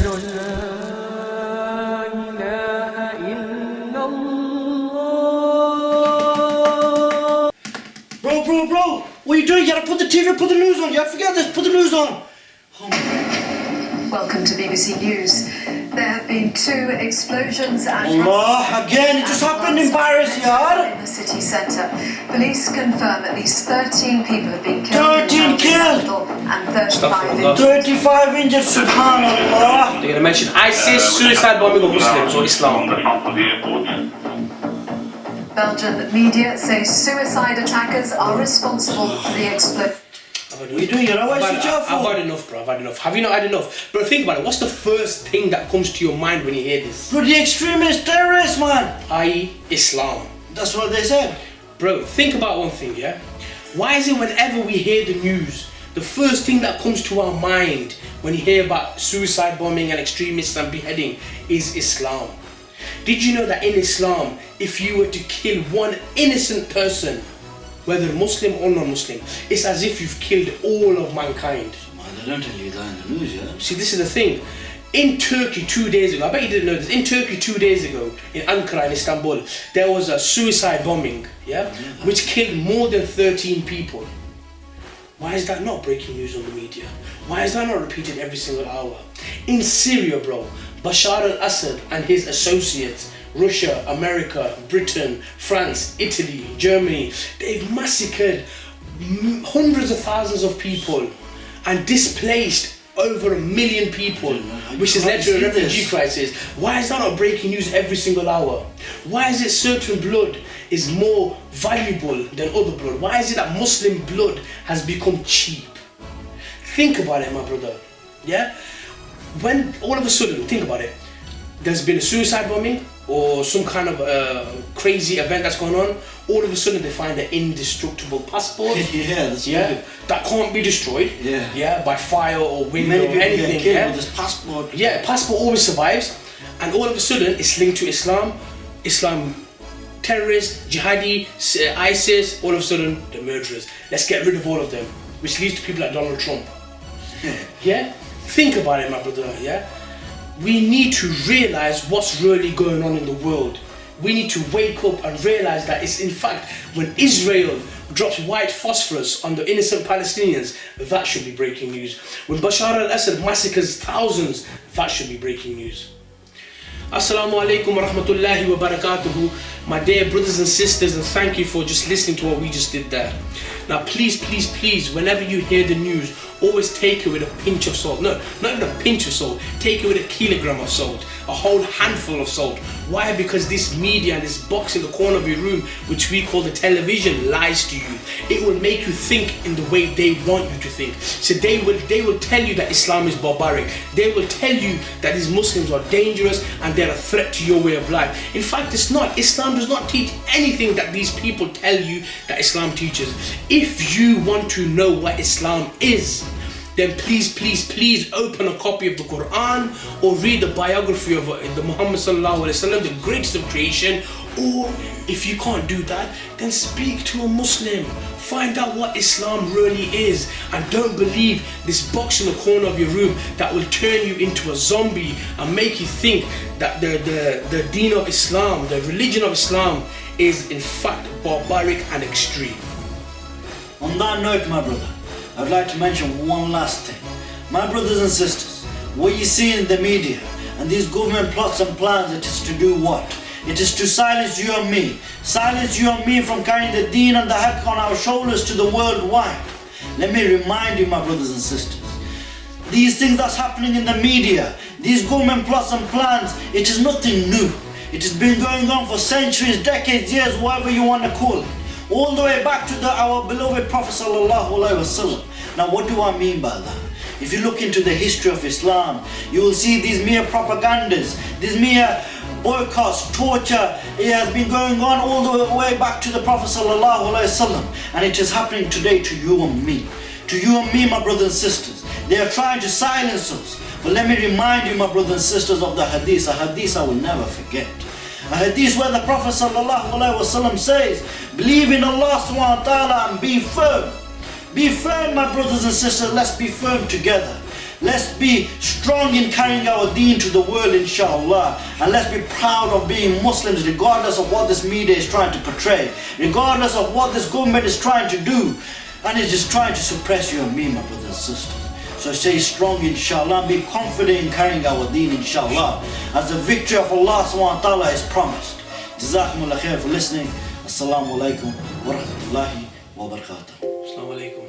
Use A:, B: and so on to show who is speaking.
A: Bro, what are you doing? You gotta put the TV, put the news on. You forget this, put the news on.
B: Welcome to BBC News. There have been 2 explosions and...
A: Allah, again, it just happened in Paris, yaar.
B: In the city centre. Police confirm at least 13 people have been killed.
A: 13 killed!
B: And 35 injured.
A: 35 injured, subhanallah.
C: They're gonna mention ISIS, suicide bombing of Muslims or Islam.
B: Belgian media say suicide attackers are responsible for the explosion.
A: What are you doing? You're always switch off.
C: I've had enough, bro. I've had enough. Have you not had enough? Bro, think about it. What's the first thing that comes to your mind when you hear this?
A: Bro, the extremist terrorists, man.
C: I.e. Islam.
A: That's what they said.
C: Bro, think about one thing, yeah? Why is it whenever we hear the news, the first thing that comes to our mind when you hear about suicide bombing and extremists and beheading is Islam? Did you know that in Islam, if you were to kill one innocent person, whether Muslim or non-Muslim, it's as if you've killed all of mankind?
A: Man, they don't tell you that in the news, yeah?
C: See, this is the thing. In Turkey 2 days ago, I bet you didn't know this, in Turkey 2 days ago, in Ankara, in Istanbul, there was a suicide bombing, which killed more than 13 people. Why is that not breaking news on the media? Why is that not repeated every single hour? In Syria, bro, Bashar al-Assad and his associates, Russia, America, Britain, France, Italy, Germany, they've massacred hundreds of thousands of people and displaced over 1 million people, which has led to a refugee crisis. Why is that not breaking news every single hour? Why is it certain blood is more valuable than other blood? Why is it that Muslim blood has become cheap? Think about it, my brother, yeah? When all of a sudden, think about it, there's been a suicide bombing or some kind of crazy event that's going on, all of a sudden they find an indestructible passport that can't be destroyed by fire or wind or anything.
A: With this passport.
C: Yeah, passport always survives, and all of a sudden it's linked to Islam, terrorists, jihadi, ISIS, all of a sudden the murderers. Let's get rid of all of them, which leads to people like Donald Trump. Yeah? Think about it, my brother, yeah? We need to realize what's really going on in the world. We need to wake up and realize that it's in fact when Israel drops white phosphorus on the innocent Palestinians, that should be breaking news. When Bashar al-Assad massacres thousands, that should be breaking news. Assalamu alaikum wa rahmatullahi wa barakatuhu, my dear brothers and sisters, and thank you for just listening to what we just did there. Now please, please, please, whenever you hear the news, always take it with a pinch of salt. No, not even a pinch of salt, take it with a kilogram of salt, a whole handful of salt. Why? Because this media and this box in the corner of your room, which we call the television, lies to you. It will make you think in the way they want you to think. So they will tell you that Islam is barbaric. They will tell you that these Muslims are dangerous and they're a threat to your way of life. In fact, it's not. Islam does not teach anything that these people tell you that Islam teaches. If you want to know what Islam is, then please, please, please open a copy of the Quran or read the biography of the Muhammad sallallahu alaihi wasallam, the greatest of creation. Or if you can't do that, then speak to a Muslim. Find out what Islam really is, and don't believe this box in the corner of your room that will turn you into a zombie and make you think that the deen of Islam, the religion of Islam, is in fact barbaric and extreme.
A: On that note, my brother, I'd like to mention one last thing. My brothers and sisters, what you see in the media and these government plots and plans, it is to do what? It is to silence you and me. Silence you and me from carrying the deen and the haqq on our shoulders to the worldwide. Let me remind you, my brothers and sisters, these things that's happening in the media, these government plots and plans, it is nothing new. It has been going on for centuries, decades, years, whatever you want to call it. All the way back to our beloved Prophet sallallahu alaihi wasallam. Now what do I mean by that? If you look into the history of Islam, you will see these mere propagandas, these mere boycotts, torture. It has been going on all the way back to the Prophet sallallahu alaihi wasallam, and it is happening today to you and me. To you and me, my brothers and sisters. They are trying to silence us. But let me remind you, my brothers and sisters, of the hadith, a hadith I will never forget. A hadith where the Prophet ﷺ says, believe in Allah subhanahu wa ta'ala and be firm. Be firm, my brothers and sisters, let's be firm together. Let's be strong in carrying our deen to the world, inshallah. And let's be proud of being Muslims regardless of what this media is trying to portray, regardless of what this government is trying to do. And it is trying to suppress you and me, my brothers and sisters. So stay strong, inshallah, and be confident in carrying our deen, inshallah, as the victory of Allah subhanahu wa ta'ala is promised. Jazakumullah khair for listening. Assalamu alaikum wa rahmatullahi wa barakatuh.
C: Assalamu alaikum.